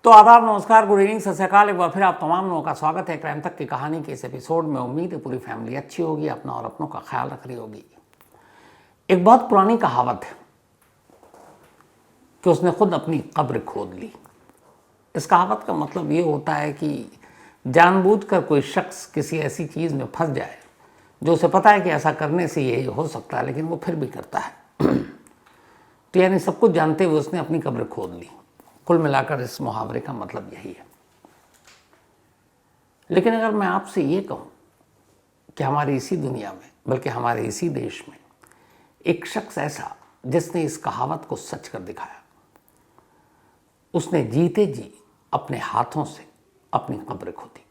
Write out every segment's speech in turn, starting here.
तो आदाब, नमस्कार, गुड इवनिंग, सत श्री अकाल। एक बार फिर आप तमाम लोगों का स्वागत है क्राइम तक की कहानी के इस एपिसोड में। उम्मीद है पूरी फैमिली अच्छी होगी, अपना और अपनों का ख्याल रख रही होगी। एक बहुत पुरानी कहावत है कि उसने खुद अपनी कब्र खोद ली। इस कहावत का मतलब ये होता है कि जानबूझकर कोई शख्स किसी ऐसी चीज़ में फंस जाए जो उसे पता है कि ऐसा करने से ये हो सकता है, लेकिन वो फिर भी करता है। तो यानी सब कुछ जानते हुए उसने अपनी कब्र खोद ली। कुल मिलाकर इस मुहावरे का मतलब यही है। लेकिन अगर मैं आपसे ये कहूं कि हमारी इसी दुनिया में, बल्कि हमारे इसी देश में एक शख्स ऐसा जिसने इस कहावत को सच कर दिखाया, उसने जीते जी अपने हाथों से अपनी कब्र खोदी।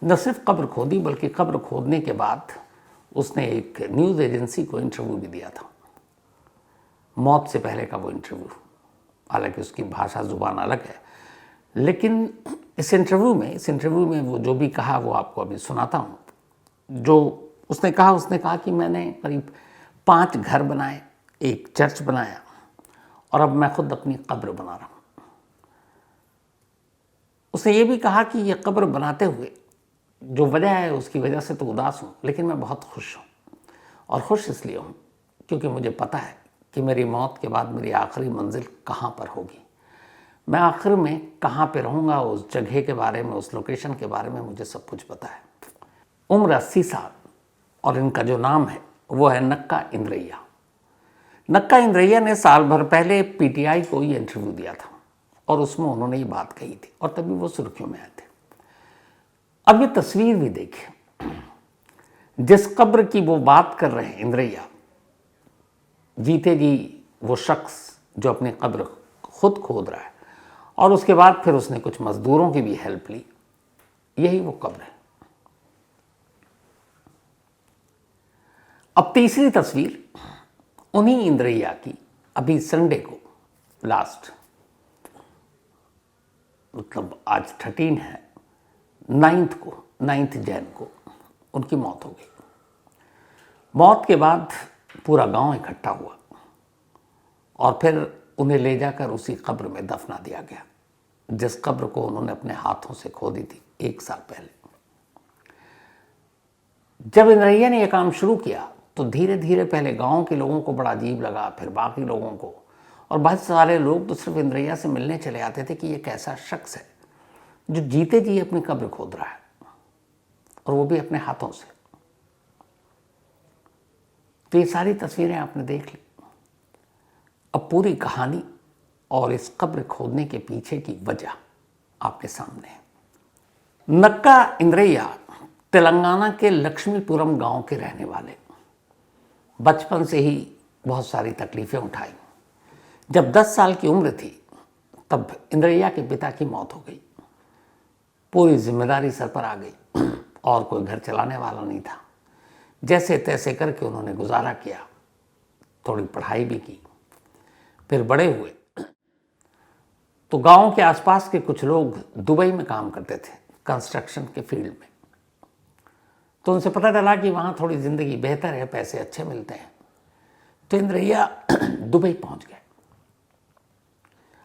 न सिर्फ कब्र खोदी बल्कि कब्र खोदने के बाद उसने एक न्यूज़ एजेंसी को इंटरव्यू भी दिया था। मौत से पहले का वो इंटरव्यू, हालांकि उसकी भाषा जुबान अलग है, लेकिन इस इंटरव्यू में वो जो भी कहा वो आपको अभी सुनाता हूँ। जो उसने कहा कि मैंने करीब 5 घर बनाए, एक चर्च बनाया और अब मैं खुद अपनी कब्र बना रहा हूँ। उसने ये भी कहा कि ये कब्र बनाते हुए जो वजह है उसकी वजह से तो उदास हूँ, लेकिन मैं बहुत खुश हूँ। और खुश इसलिए हूँ क्योंकि मुझे पता है कि मेरी मौत के बाद मेरी आखिरी मंजिल कहाँ पर होगी, मैं आखिर में कहाँ पे रहूँगा, उस जगह के बारे में, उस लोकेशन के बारे में मुझे सब कुछ पता है। उम्र 80 साल और इनका जो नाम है वो है नक्का इंद्रैया। नक्का इंद्रैया ने साल भर पहले पीटीआई को ये इंटरव्यू दिया था और उसमें उन्होंने ये बात कही थी और तभी वो सुर्खियों में आए थे। अब ये तस्वीर भी देखिए, जिस कब्र की वो बात कर रहे हैं इंद्रैया, जीते जी वो शख्स जो अपनी कब्र खुद खोद रहा है और उसके बाद फिर उसने कुछ मजदूरों की भी हेल्प ली, यही वो कब्र है। अब तीसरी तस्वीर उन्हीं इंद्रैया की, अभी संडे को लास्ट, मतलब आज 13 है, 9 जैन को उनकी मौत हो गई। मौत के बाद पूरा गांव इकट्ठा हुआ और फिर उन्हें ले जाकर उसी कब्र में दफना दिया गया जिस कब्र को उन्होंने अपने हाथों से खोदी थी 1 साल पहले। जब इंद्रैया ने यह काम शुरू किया तो धीरे धीरे पहले गांव के लोगों को बड़ा अजीब लगा, फिर बाकी लोगों को, और बहुत सारे लोग तो सिर्फ इंद्रैया से मिलने चले आते थे कि यह कैसा शख्स है जो जीते जी अपनी कब्र खोद रहा है और वो भी अपने हाथों से। तो ये सारी तस्वीरें आपने देख ली। अब पूरी कहानी और इस कब्र खोदने के पीछे की वजह आपके सामने है। नक्का इंद्रैया तेलंगाना के लक्ष्मीपुरम गांव के रहने वाले, बचपन से ही बहुत सारी तकलीफें उठाई। जब 10 साल की उम्र थी तब इंद्रैया के पिता की मौत हो गई। पूरी जिम्मेदारी सर पर आ गई और कोई घर चलाने वाला नहीं था। जैसे तैसे करके उन्होंने गुजारा किया, थोड़ी पढ़ाई भी की। फिर बड़े हुए तो गांव के आसपास के कुछ लोग दुबई में काम करते थे, कंस्ट्रक्शन के फील्ड में। तो उनसे पता चला कि वहाँ थोड़ी ज़िंदगी बेहतर है, पैसे अच्छे मिलते हैं। तो इंद्रैया दुबई पहुँच गए।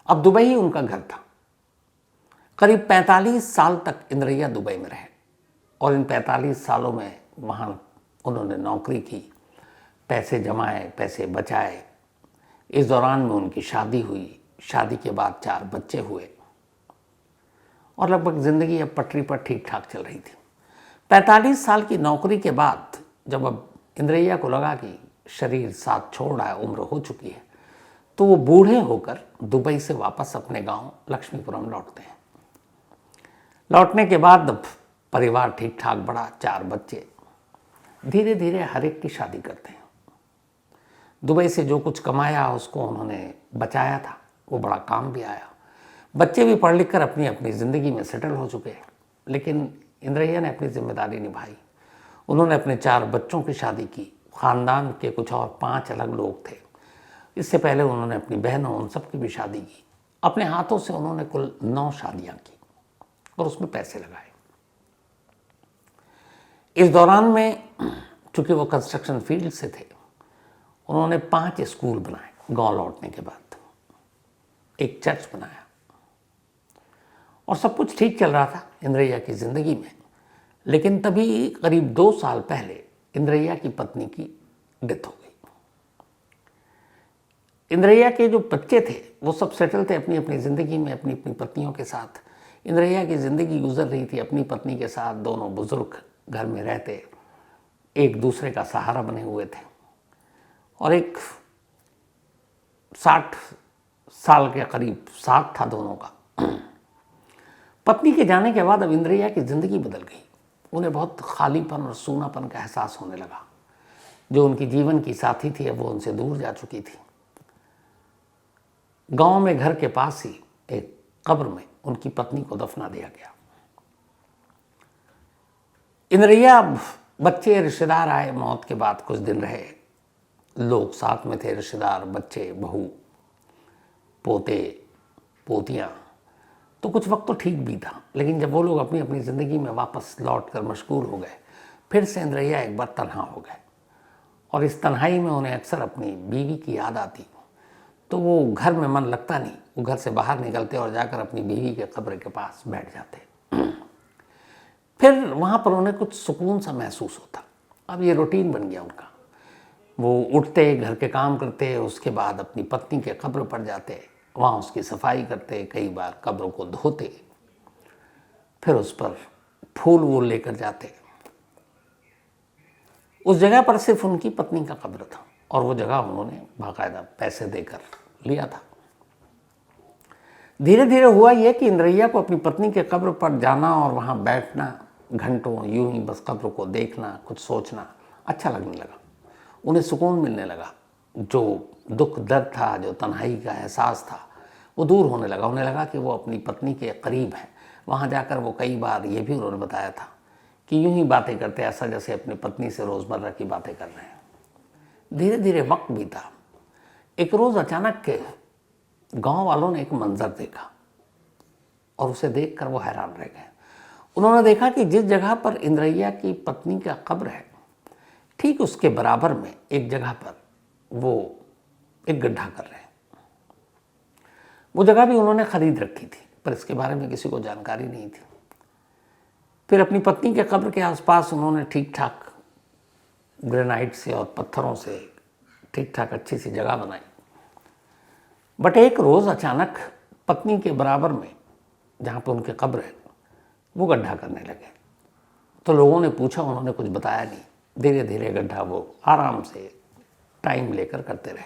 अब दुबई ही उनका घर था। करीब 45 साल तक इंद्रैया दुबई में रहे और इन 45 सालों में वहाँ उन्होंने नौकरी की, पैसे जमाए, पैसे बचाए। इस दौरान में उनकी शादी हुई। शादी के बाद 4 बच्चे हुए और लगभग ज़िंदगी अब पटरी पर ठीक ठाक चल रही थी। 45 साल की नौकरी के बाद जब अब इंद्रैया को लगा कि शरीर साथ छोड़ रहा है, उम्र हो चुकी है, तो वो बूढ़े होकर दुबई से वापस अपने गांव लक्ष्मीपुरम लौटते हैं। लौटने के बाद अब परिवार ठीक ठाक बढ़ा, 4 बच्चे। धीरे धीरे हर एक की शादी करते हैं। दुबई से जो कुछ कमाया उसको उन्होंने बचाया था, वो बड़ा काम भी आया। बच्चे भी पढ़ लिख कर अपनी अपनी ज़िंदगी में सेटल हो चुके हैं। लेकिन इंद्रैया ने अपनी जिम्मेदारी निभाई। उन्होंने अपने 4 बच्चों की शादी की। ख़ानदान के कुछ और 5 अलग लोग थे। इससे पहले उन्होंने अपनी बहनों, उन सब की भी शादी की। अपने हाथों से उन्होंने कुल 9 शादियाँ की और उसमें पैसे लगाए। इस दौरान में चूँकि वो कंस्ट्रक्शन फील्ड से थे, उन्होंने 5 स्कूल बनाए गांव लौटने के बाद। एक चर्च बनाया और सब कुछ ठीक चल रहा था इंद्रैया की ज़िंदगी में। लेकिन तभी करीब 2 साल पहले इंद्रैया की पत्नी की डेथ हो गई। इंद्रैया के जो बच्चे थे वो सब सेटल थे अपनी अपनी ज़िंदगी में, अपनी अपनी पत्नियों के साथ। इंद्रैया की ज़िंदगी गुजर रही थी अपनी पत्नी के साथ, दोनों बुजुर्ग घर में रहते, एक दूसरे का सहारा बने हुए थे और एक 60 साल के करीब साथ था दोनों का। पत्नी के जाने के बाद अब इंद्रैया की ज़िंदगी बदल गई। उन्हें बहुत खालीपन और सूनापन का एहसास होने लगा। जो उनकी जीवन की साथी थी अब वो उनसे दूर जा चुकी थी। गांव में घर के पास ही एक कब्र में उनकी पत्नी को दफना दिया गया। इंद्रैया, बच्चे, रिश्तेदार आए, मौत के बाद कुछ दिन रहे, लोग साथ में थे, रिश्तेदार, बच्चे, बहू, पोते, पोतियां। तो कुछ वक्त तो ठीक भी था, लेकिन जब वो लोग अपनी अपनी ज़िंदगी में वापस लौट कर मशगूल हो गए, फिर से इंद्रैया एक बार तन्हा हो गए और इस तन्हाई में उन्हें अक्सर अपनी बीवी की याद आती। तो वो घर में मन लगता नहीं, वो घर से बाहर निकलते और जाकर अपनी बीवी के कब्र के पास बैठ जाते। फिर वहाँ पर उन्हें कुछ सुकून सा महसूस होता। अब ये रूटीन बन गया उनका। वो उठते, घर के काम करते, उसके बाद अपनी पत्नी के कब्र पर जाते, वहाँ उसकी सफाई करते, कई बार कब्रों को धोते, फिर उस पर फूल वूल लेकर जाते। उस जगह पर सिर्फ उनकी पत्नी का कब्र था और वो जगह उन्होंने बाकायदा पैसे देकर लिया था। धीरे धीरे हुआ यह कि इंद्रैया को अपनी पत्नी के कब्र पर जाना और वहाँ बैठना, घंटों यूं ही बस कब्र को देखना, कुछ सोचना अच्छा लगने लगा। उन्हें सुकून मिलने लगा। जो दुख दर्द था, जो तन्हाई का एहसास था, वो दूर होने लगा। उन्हें लगा कि वो अपनी पत्नी के करीब है। वहाँ जाकर वो कई बार ये भी उन्होंने बताया था कि यूं ही बातें करते, ऐसा जैसे अपनी पत्नी से रोज़मर्रा की बातें कर रहे हैं। धीरे धीरे वक्त बीता। एक रोज़ अचानक के गांव वालों ने एक मंजर देखा और उसे देखकर वो हैरान रह गए। उन्होंने देखा कि जिस जगह पर इंद्रैया की पत्नी का कब्र है, ठीक उसके बराबर में एक जगह पर वो एक गड्ढा कर रहे हैं। वो जगह भी उन्होंने खरीद रखी थी, पर इसके बारे में किसी को जानकारी नहीं थी। फिर अपनी पत्नी के कब्र के आसपास उन्होंने ठीक ठाक ग्रेनाइट से और पत्थरों से ठीक ठाक अच्छी सी जगह बनाई। बट एक रोज़ अचानक पत्नी के बराबर में जहाँ पर उनके कब्र है, वो गड्ढा करने लगे। तो लोगों ने पूछा, उन्होंने कुछ बताया नहीं। धीरे धीरे गड्ढा वो आराम से टाइम लेकर करते रहे।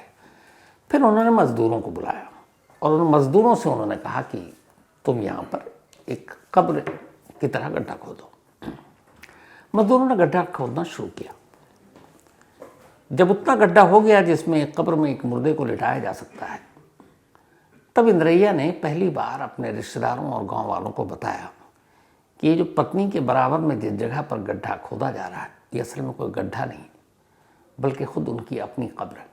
फिर उन्होंने मज़दूरों को बुलाया और उन मज़दूरों से उन्होंने कहा कि तुम यहाँ पर एक कब्र की तरह गड्ढा खोदो। मज़दूरों ने गड्ढा खोदना शुरू किया। जब उतना गड्ढा हो गया जिसमें एक कब्र में एक मुर्दे को लिटाया जा सकता है, तब इंद्रैया ने पहली बार अपने रिश्तेदारों और गांव वालों को बताया कि ये जो पत्नी के बराबर में जिस जगह पर गड्ढा खोदा जा रहा है, ये असल में कोई गड्ढा नहीं, बल्कि खुद उनकी अपनी कब्र है,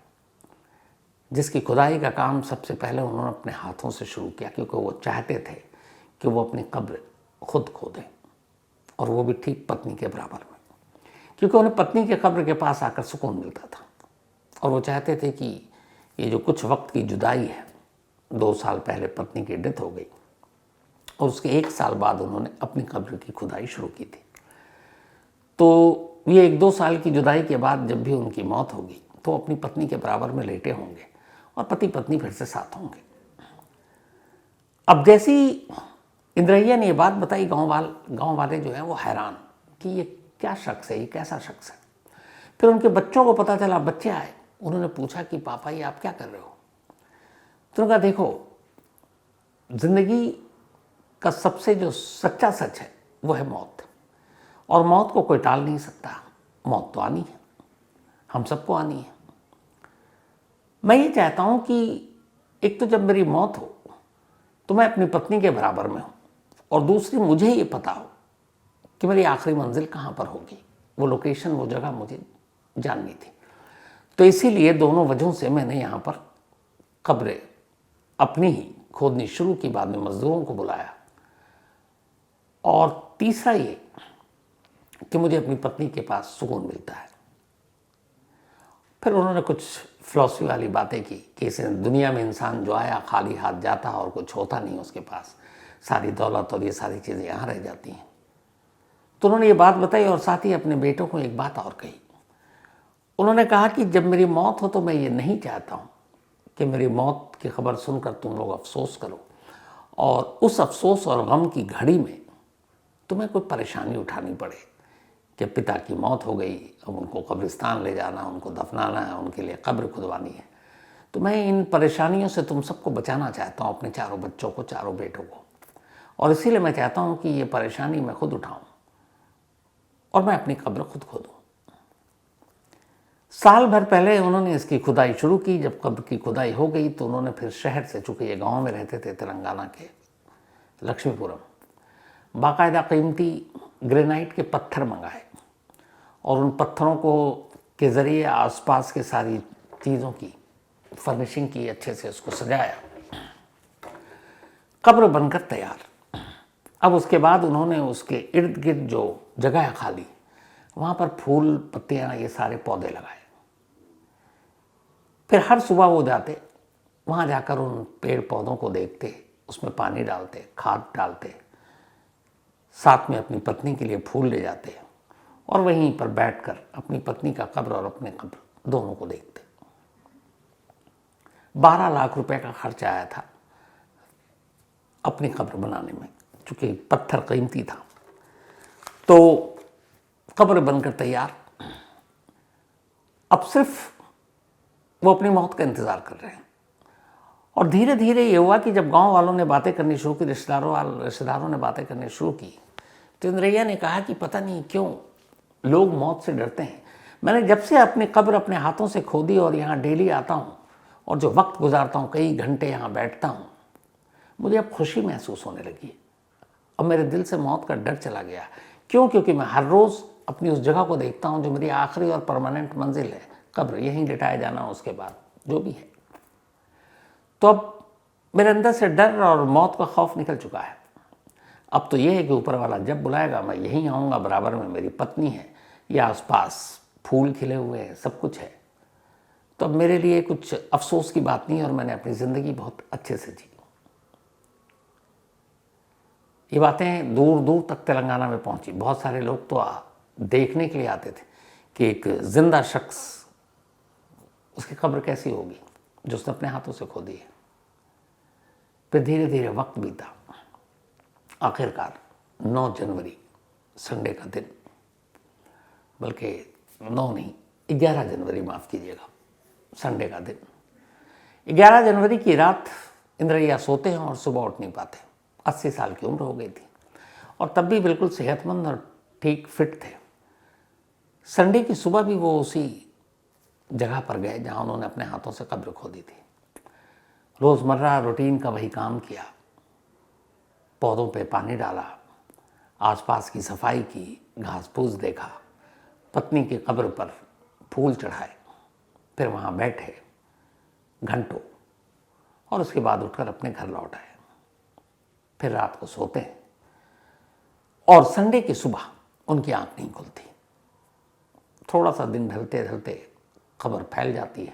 जिसकी खुदाई का काम सबसे पहले उन्होंने अपने हाथों से शुरू किया, क्योंकि वो चाहते थे कि वो अपनी कब्र खुद खोदें, और वो भी ठीक पत्नी के बराबर में, क्योंकि उन्हें पत्नी के कब्र के पास आकर सुकून मिलता था। और वो चाहते थे कि ये जो कुछ वक्त की जुदाई है, 2 साल पहले पत्नी की डेथ हो गई और उसके 1 साल बाद उन्होंने अपनी कब्र की खुदाई शुरू की थी। तो ये 1-2 साल की जुदाई के बाद जब भी उनकी मौत होगी तो अपनी पत्नी के बराबर में लेटे होंगे और पति पत्नी फिर से साथ होंगे। अब जैसी इंद्रैया ने ये बात बताई, गांव वाले जो हैं वो हैरान कि ये क्या शख्स है, ये कैसा शख्स है। फिर उनके बच्चों को पता चला, बच्चे आए, उन्होंने पूछा कि पापा ये आप क्या कर रहे हो। तो उन्होंने कहा देखो, जिंदगी का सबसे जो सच्चा सच है वो है मौत, और मौत को कोई टाल नहीं सकता। मौत तो आनी है, हम सबको आनी है। मैं ये चाहता हूँ कि एक तो जब मेरी मौत हो तो मैं अपनी पत्नी के बराबर में हूँ, और दूसरी मुझे ये पता हो कि मेरी आखिरी मंजिल कहाँ पर होगी, वो लोकेशन, वो जगह मुझे जाननी थी। तो इसीलिए दोनों वजहों से मैंने यहाँ पर कब्रें अपनी ही खोदनी शुरू की, बाद में मजदूरों को बुलाया, और तीसरा ये कि मुझे अपनी पत्नी के पास सुकून मिलता है। फिर उन्होंने कुछ फिलॉसफी वाली बातें की कि इस दुनिया में इंसान जो आया खाली हाथ जाता और कुछ होता नहीं उसके पास, सारी दौलत और ये सारी चीज़ें यहाँ रह जाती हैं। तो उन्होंने ये बात बताई और साथ ही अपने बेटों को एक बात और कही। उन्होंने कहा कि जब मेरी मौत हो तो मैं ये नहीं चाहता हूँ कि मेरी मौत की खबर सुनकर तुम लोग अफसोस करो और उस अफसोस और गम की घड़ी में तुम्हें कोई परेशानी उठानी पड़े कि पिता की मौत हो गई, अब उनको कब्रिस्तान ले जाना, उनको दफनाना है, उनके लिए कब्र खुदवानी है। तो मैं इन परेशानियों से तुम सबको बचाना चाहता हूँ, अपने चारों बच्चों को, चारों बेटों को, और इसीलिए मैं चाहता हूँ कि ये परेशानी मैं खुद उठाऊँ और मैं अपनी कब्र खुद खोदूँ। साल भर पहले उन्होंने इसकी खुदाई शुरू की। जब कब्र की खुदाई हो गई तो उन्होंने फिर शहर से, चूँकि ये गाँव में रहते थे तेलंगाना के लक्ष्मीपुरम, बाकायदा कीमती ग्रेनाइट के पत्थर मंगाए और उन पत्थरों को के ज़रिए आसपास के सारी चीज़ों की फर्निशिंग की, अच्छे से उसको सजाया, कब्र बनकर तैयार। अब उसके बाद उन्होंने उसके इर्द गिर्द जो जगह है खाली, वहाँ पर फूल, पत्तियाँ, ये सारे पौधे लगाए। फिर हर सुबह वो जाते, वहाँ जाकर उन पेड़ पौधों को देखते, उसमें पानी डालते, खाद डालते, साथ में अपनी पत्नी के लिए फूल ले जाते और वहीं पर बैठकर अपनी पत्नी का कब्र और अपने कब्र दोनों को देखते। 12 लाख रुपए का खर्च आया था अपनी कब्र बनाने में, चूँकि पत्थर कीमती था। तो कब्र बनकर तैयार। अब सिर्फ वो अपनी मौत का इंतज़ार कर रहे हैं। और धीरे धीरे ये हुआ कि जब गांव वालों ने बातें करनी शुरू की, रिश्तेदारों ने बातें करनी शुरू की, तो इंद्रैया ने कहा कि पता नहीं क्यों लोग मौत से डरते हैं। मैंने जब से अपनी कब्र अपने हाथों से खोदी और यहाँ डेली आता हूँ और जो वक्त गुजारता हूँ, कई घंटे यहाँ बैठता हूँ, मुझे अब खुशी महसूस होने लगी। अब मेरे दिल से मौत का डर चला गया। क्यों? क्योंकि मैं हर रोज़ अपनी उस जगह को देखता हूँ जो मेरी आखिरी और परमानेंट मंजिल है, कब्र, यहीं लिटाया जाना, उसके बाद जो भी है। तो अब मेरे अंदर से डर और मौत का खौफ निकल चुका है। अब तो ये है कि ऊपर वाला जब बुलाएगा मैं यहीं आऊँगा, बराबर में मेरी पत्नी है, या आसपास फूल खिले हुए हैं, सब कुछ है। तो अब मेरे लिए कुछ अफसोस की बात नहीं है और मैंने अपनी ज़िंदगी बहुत अच्छे से जी। ये बातें दूर दूर तक तेलंगाना में पहुंची। बहुत सारे लोग तो देखने के लिए आते थे कि एक जिंदा शख्स, उसकी कब्र कैसी होगी जो उसने अपने हाथों से खोदी है। फिर धीरे धीरे वक्त बीता। आखिरकार 9 जनवरी, संडे का दिन, बल्कि 9 नहीं, 11 जनवरी, माफ़ कीजिएगा, संडे का दिन, 11 जनवरी की रात इंद्रैया सोते हैं और सुबह उठ नहीं पाते। 80 साल की उम्र हो गई थी और तब भी बिल्कुल सेहतमंद और ठीक फिट थे। संडे की सुबह भी वो उसी जगह पर गए जहाँ उन्होंने अपने हाथों से कब्र खोदी थी। रोज़मर्रा रूटीन का वही काम किया, पौधों पे पानी डाला, आसपास की सफाई की, घास फूस देखा, पत्नी की कब्र पर फूल चढ़ाए, फिर वहाँ बैठे घंटों और उसके बाद उठकर अपने घर लौट आए। फिर रात को सोते हैं और संडे की सुबह उनकी आंख नहीं खुलती। थोड़ा सा दिन ढलते ढलते खबर फैल जाती है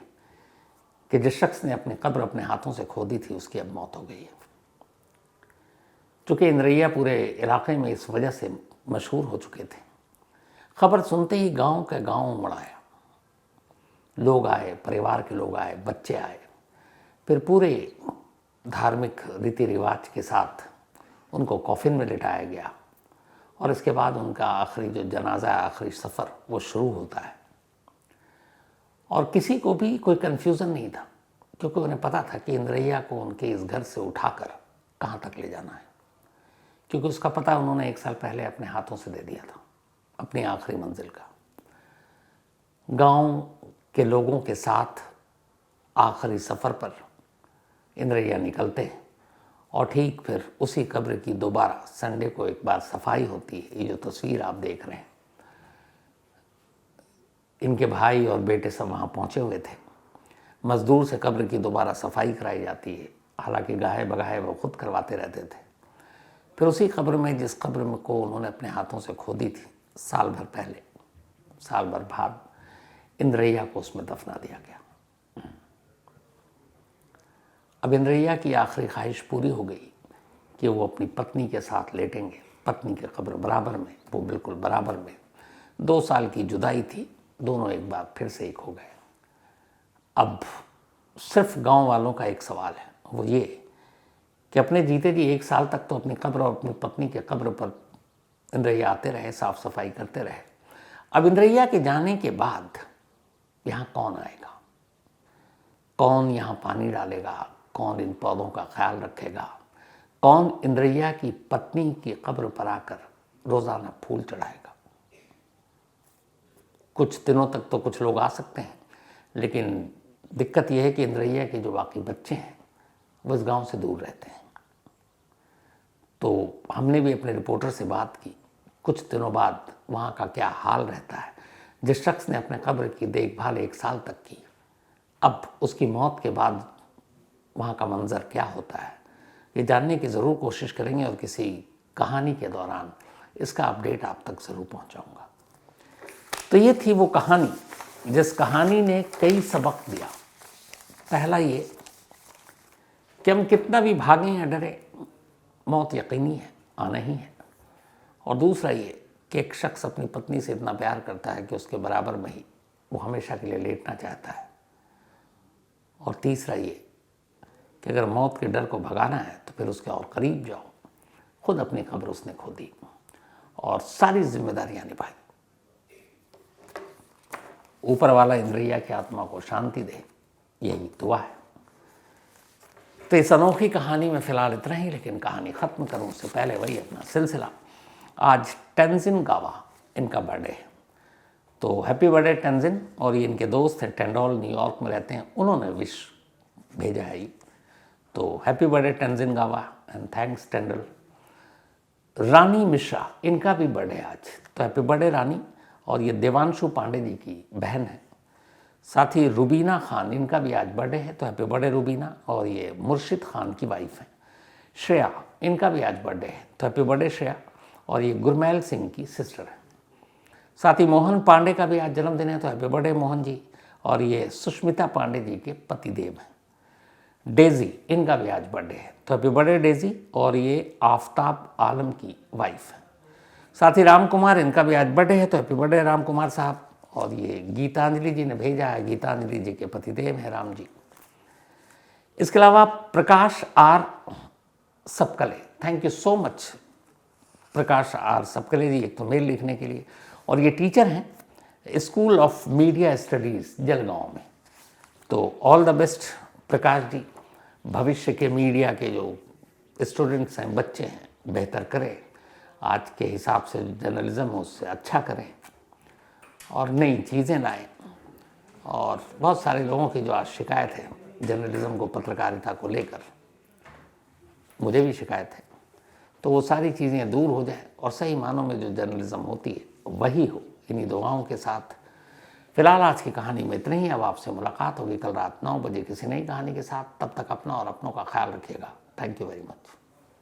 कि जिस शख्स ने अपनी कब्र अपने हाथों से खोदी थी उसकी अब मौत हो गई है। चूँकि इंद्रैया पूरे इलाके में इस वजह से मशहूर हो चुके थे, खबर सुनते ही गांव के गांव उमड़ आया। लोग आए, परिवार के लोग आए, बच्चे आए। फिर पूरे धार्मिक रीति रिवाज के साथ उनको कॉफिन में लिटाया गया और इसके बाद उनका आखिरी जो जनाजा, आखिरी सफ़र, वो शुरू होता है। और किसी को भी कोई कन्फ्यूज़न नहीं था, क्योंकि उन्हें पता था कि इंद्रैया को उनके इस घर से उठाकर कहाँ तक ले जाना है, क्योंकि उसका पता उन्होंने 1 साल पहले अपने हाथों से दे दिया था, अपनी आखिरी मंजिल का। गांव के लोगों के साथ आखिरी सफ़र पर इंद्रैया निकलते हैं और ठीक फिर उसी कब्र की दोबारा संडे को एक बार सफाई होती है। ये जो तस्वीर आप देख रहे हैं, इनके भाई और बेटे सब वहाँ पहुँचे हुए थे। मज़दूर से कब्र की दोबारा सफाई कराई जाती है, हालांकि गाहे बगाहे वो खुद करवाते रहते थे। फिर उसी कब्र में, जिस कब्र में को उन्होंने अपने हाथों से खोदी थी साल भर पहले, साल भर बाद, इंद्रैया को उसमें दफना दिया गया। अब इंद्रैया की आखिरी ख्वाहिश पूरी हो गई कि वो अपनी पत्नी के साथ लेटेंगे, पत्नी के कब्र बराबर में, वो बिल्कुल बराबर में। 2 साल की जुदाई थी, दोनों एक बार फिर से एक हो गए। अब सिर्फ गांव वालों का एक सवाल है, वो ये कि अपने जीते जी 1 साल तक तो अपनी कब्र और अपनी पत्नी के कब्र पर इंद्रैया आते रहे, साफ सफाई करते रहे। अब इंद्रैया के जाने के बाद यहाँ कौन आएगा, कौन यहाँ पानी डालेगा, कौन इन पौधों का ख्याल रखेगा, कौन इंद्रैया की पत्नी की कब्र पर आकर रोजाना फूल चढ़ाएगा। कुछ दिनों तक तो कुछ लोग आ सकते हैं, लेकिन दिक्कत यह है कि इंद्रैया के जो बाकी बच्चे हैं वो इस गांव से दूर रहते हैं। तो हमने भी अपने रिपोर्टर से बात की, कुछ दिनों बाद वहाँ का क्या हाल रहता है। जिस शख्स ने अपने कब्र की देखभाल 1 साल तक की, अब उसकी मौत के बाद वहाँ का मंजर क्या होता है, ये जानने की ज़रूर कोशिश करेंगे और किसी कहानी के दौरान इसका अपडेट आप तक ज़रूर पहुँचाऊँगा। तो ये थी वो कहानी जिस कहानी ने कई सबक दिया। पहला ये कि हम कितना भी भागें या डरें, मौत यकीनी है, आना ही है। और दूसरा ये कि एक शख्स अपनी पत्नी से इतना प्यार करता है कि उसके बराबर में ही वो हमेशा के लिए लेटना चाहता है। और तीसरा ये कि अगर मौत के डर को भगाना है तो फिर उसके और करीब जाओ। खुद अपनी कब्र उसने खो दी और सारी जिम्मेदारियां निभाई। ऊपर वाला इंद्रैया की आत्मा को शांति दे, यही दुआ है। तो इस अनोखी कहानी में फ़िलहाल इतना ही, लेकिन कहानी ख़त्म करूं उससे पहले वही अपना सिलसिला। आज टेंजिन गावा इनका बर्थडे है, तो हैप्पी बर्थडे टेंजिन। और ये इनके दोस्त हैं, टेंडोल न्यूयॉर्क में रहते हैं, उन्होंने विश भेजा है। तो हैप्पी बर्थडे टेंजिन गावा एंड थैंक्स टेंडल। रानी मिश्रा, इनका भी बर्थडे आज, तो हैप्पी बर्थडे रानी। और ये देवांशु पांडे जी की बहन है। साथ ही रुबीना खान, इनका भी आज बर्थडे है, तो हैप्पी बर्थडे रुबीना। और ये मुर्शिद खान की वाइफ है श्रेया, इनका भी आज बर्थडे है, तो हैप्पी बर्थडे श्रेया। और ये गुरमैल सिंह की सिस्टर है। साथ ही मोहन पांडे का भी आज जन्मदिन है, तो हैप्पी बर्थडे मोहन जी। और ये सुष्मिता पांडे जी के पतिदेव हैं। डेजी, इनका भी आज बर्थडे है, तो हैप्पी बर्थडे डेजी। और ये आफ्ताब आलम की वाइफ है। साथ ही राम कुमार, इनका भी आज बर्थडे है, तो हैप्पी बर्थडे राम कुमार साहब। और ये गीतांजलि जी ने भेजा है, गीतांजलि जी के पतिदेव हैं राम जी। इसके अलावा Prakash R Sabkale, thank you so much Prakash R Sabkale ji, एक तो मेल लिखने के लिए। और ये टीचर हैं school of media studies Jalgaon में। तो all the best Prakash ji, भविष्य के मीडिया के जो स्टूडेंट्स हैं, बच्चे हैं, बेहतर करें, आज के हिसाब से जर्नलिज्म है उससे अच्छा करें और नई चीज़ें लाएं। और बहुत सारे लोगों की जो आज शिकायत है जर्नलिज्म को, पत्रकारिता को लेकर, मुझे भी शिकायत है, तो वो सारी चीज़ें दूर हो जाए और सही मानों में जो जर्नलिज्म होती है वही हो। इन्हीं दुआओं के साथ फिलहाल आज की कहानी में इतना ही। अब आपसे मुलाकात होगी कल रात 9 बजे किसी नई कहानी के साथ। तब तक अपना और अपनों का ख्याल रखिएगा। Thank you very much.